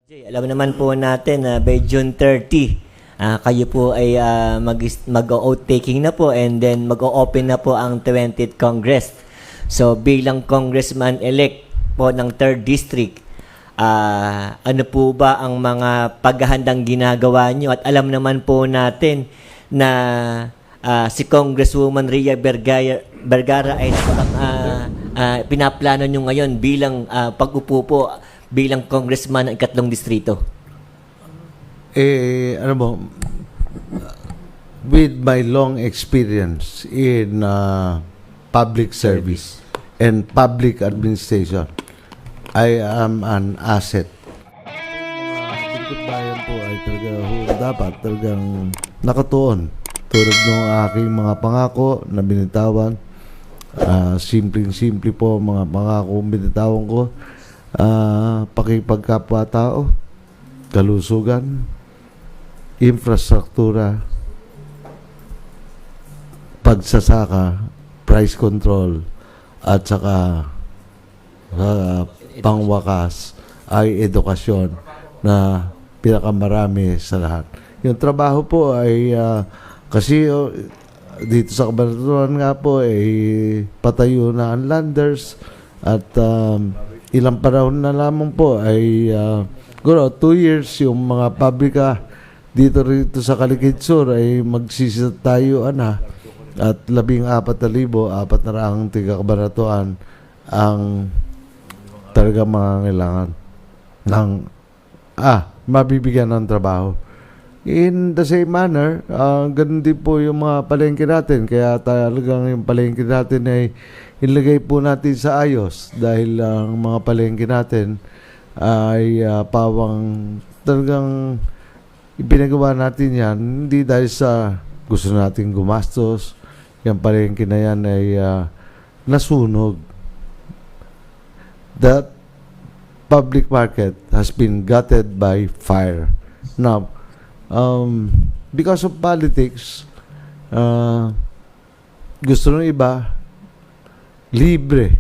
Alam naman po natin na by June 30, kayo po ay mag-o-taking na po and then mag-o-open na po ang 20th Congress. So bilang congressman-elect po ng 3rd District, ano po ba ang mga paghahandang ginagawa nyo? At alam naman po natin na si Congresswoman Rhea Vergara ay pinaplano nyo ngayon bilang pag-upo po bilang congressman ng 3 distrito. Ano mo, with my long experience in public service and public administration, I am an asset. Lingkod bayan po ay dapat talagang nakatuon tulad ng aking mga pangako na binitawan. Simpleng-simple po mga pangako binitawan ko. Pakipagkapwa-tao, kalusugan, infrastruktura, pagsasaka, price control, at saka pangwakas ay edukasyon na pinakamarami sa lahat. Yung trabaho po ay kasi dito sa Cabanatuan nga po ay patayo na ang landers at ilang panahon na lamang po ay 2 years yung mga pabrika dito sa Caligid Sur ay magsisitayo na at 14,400 tiga-Cabanatuan ang talaga mangangailangan ng mabibigyan ng trabaho. In the same manner, ganun din po yung mga palengke natin. Kaya talagang yung palengke natin ay ilagay po natin sa ayos dahil ang mga palengke natin ay pawang talagang ipinagawa natin yan hindi dahil sa gusto natin gumastos. Yung palengke na yan ay nasunog. That public market has been gutted by fire. Now, because of politics, gusto ng iba, libre.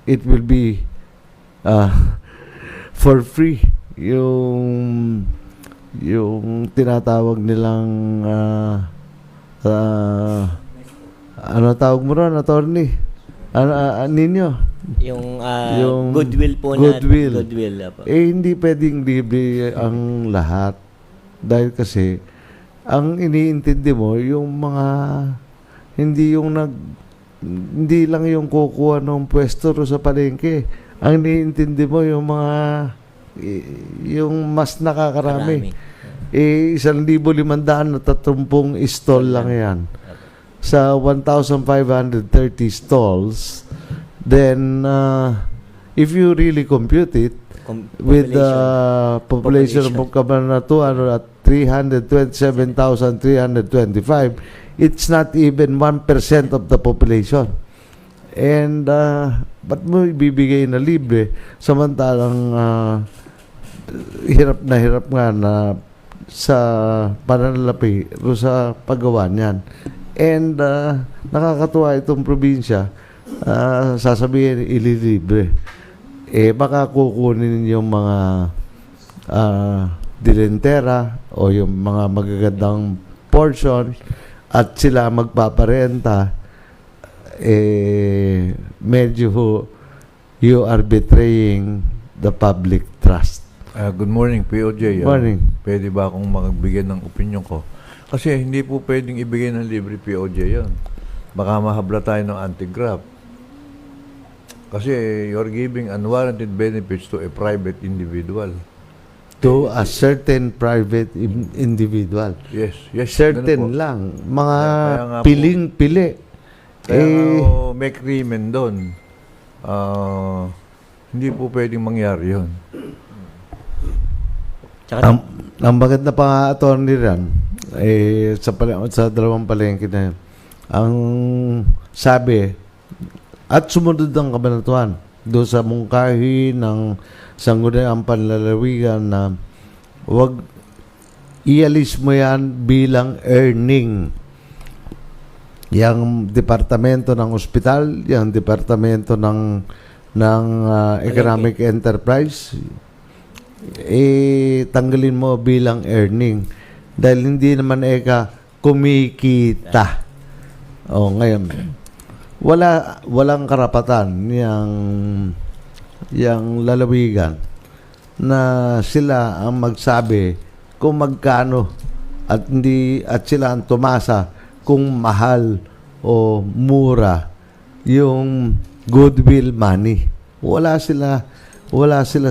It will be for free. Yung tinatawag nilang ano tawag mo ron, attorney? Ninyo? Yung goodwill po goodwill. Po. Hindi pwedeng libre ang lahat. Dahil kasi, ang iniintindi mo, yung mga, hindi lang yung kukuha ng pwesto sa palengke. Ang iniintindi mo, yung mga, yung mas nakakarami. 1,530 stall lang yan. Sa 1,530 stalls, then, if you really compute it, with the population of Cabanatuan at 327,325, it's not even 1% of the population. And, ba't mo ibibigay na libre? Samantalang, hirap nga na sa pananalapi o sa paggawa niyan. And, nakakatuwa itong probinsya, sasabihin ililibre. Baka kukunin yung mga dilentera o yung mga magagandang portion at sila magpaparenta. Medyo you are betraying the public trust. Good morning, POJ. Morning. Pwede ba akong magbigay ng opinion ko? Kasi hindi po pwedeng ibigay ng libre, POJ yan. Baka mahabla tayo ng anti-graft. Kasi you're giving unwarranted benefits to a private individual. To a certain private individual. Yes. Certain lang. Mga kaya piling-pili. May krimen doon. Hindi po pwedeng mangyari yun. Ang maganda pa nga attorney rin, sa dalawang palengke na yun, ang sabi, at sumunod ang Cabanatuan doon sa mungkahi ng sangguniang panlalawigan na wag ialis mo yan bilang earning. Yang departamento ng ospital, yang departamento ng economic enterprise, tanggalin mo bilang earning. Dahil hindi naman kumikita. Ngayon, walang karapatan yang lalawigan na sila ang magsabi kung magkano at sila ang tumasa kung mahal o mura yung goodwill money. Wala sila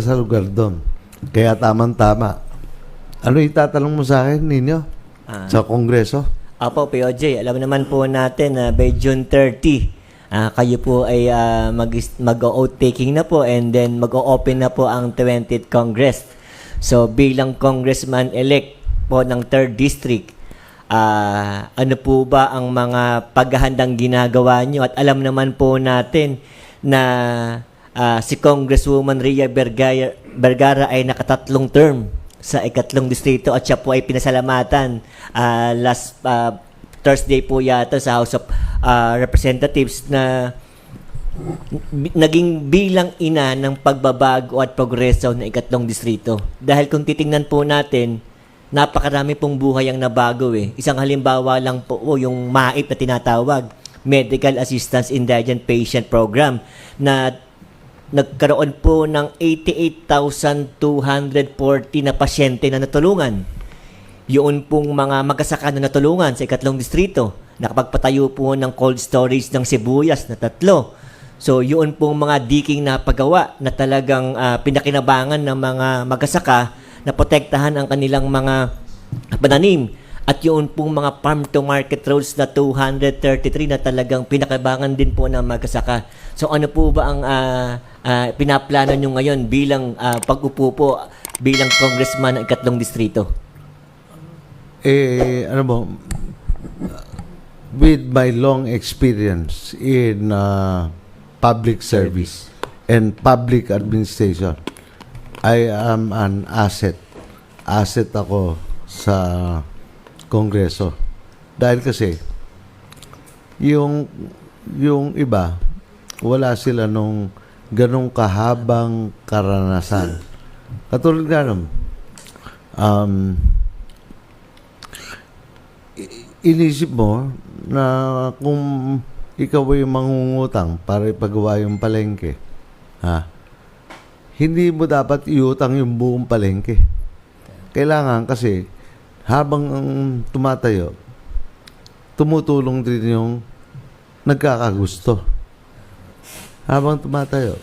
sa lugar doon. Kaya tamang-tama. Ano itatanong mo sa akin, Ninyo? Sa Kongreso? Apo, POJ, alam naman po natin na by June 30, kayo po ay mag-oath taking na po and then mag-open na po ang 20th Congress. So bilang congressman-elect po ng 3rd District, ano po ba ang mga paghahandang ginagawa nyo? At alam naman po natin na si Congresswoman Rhea Vergara ay nakatatlong term sa ikatlong distrito at siya po ay pinasalamatan last Thursday po yata sa House of Representatives na naging bilang ina ng pagbabago at progreso ng ikatlong distrito. Dahil kung titingnan po natin, napakarami pong buhay ang nabago eh. Isang halimbawa lang po yung MAIP na tinatawag, Medical Assistance Indigent Patient Program, na nagkaroon po ng 88,240 na pasyente na natulungan. Yun pong mga magsasaka na natulungan sa ikatlong distrito. Nakapagpatayo po ng cold storage ng sibuyas na 3. So yun pong mga diking na paggawa na talagang pinakinabangan ng mga magsasaka na protektahan ang kanilang mga pananim. At yun pong mga farm to market roads na 233 na talagang pinakabangan din po ng magsasaka. So ano po ba ang pinaplano nyo ngayon bilang pag-upo po bilang congressman ng ikatlong distrito? With my long experience in public service and public administration, I am an asset. Asset ako sa Kongreso. Dahil kasi, yung iba, wala sila nung ganong kahabang karanasan. Katulad nga inisip mo na kung ikaw ay mangungutang para ipagawa yung palengke, hindi mo dapat iutang yung buong palengke. Kailangan kasi habang tumatayo, tumutulong din yung nagkakagusto. Habang tumatayo,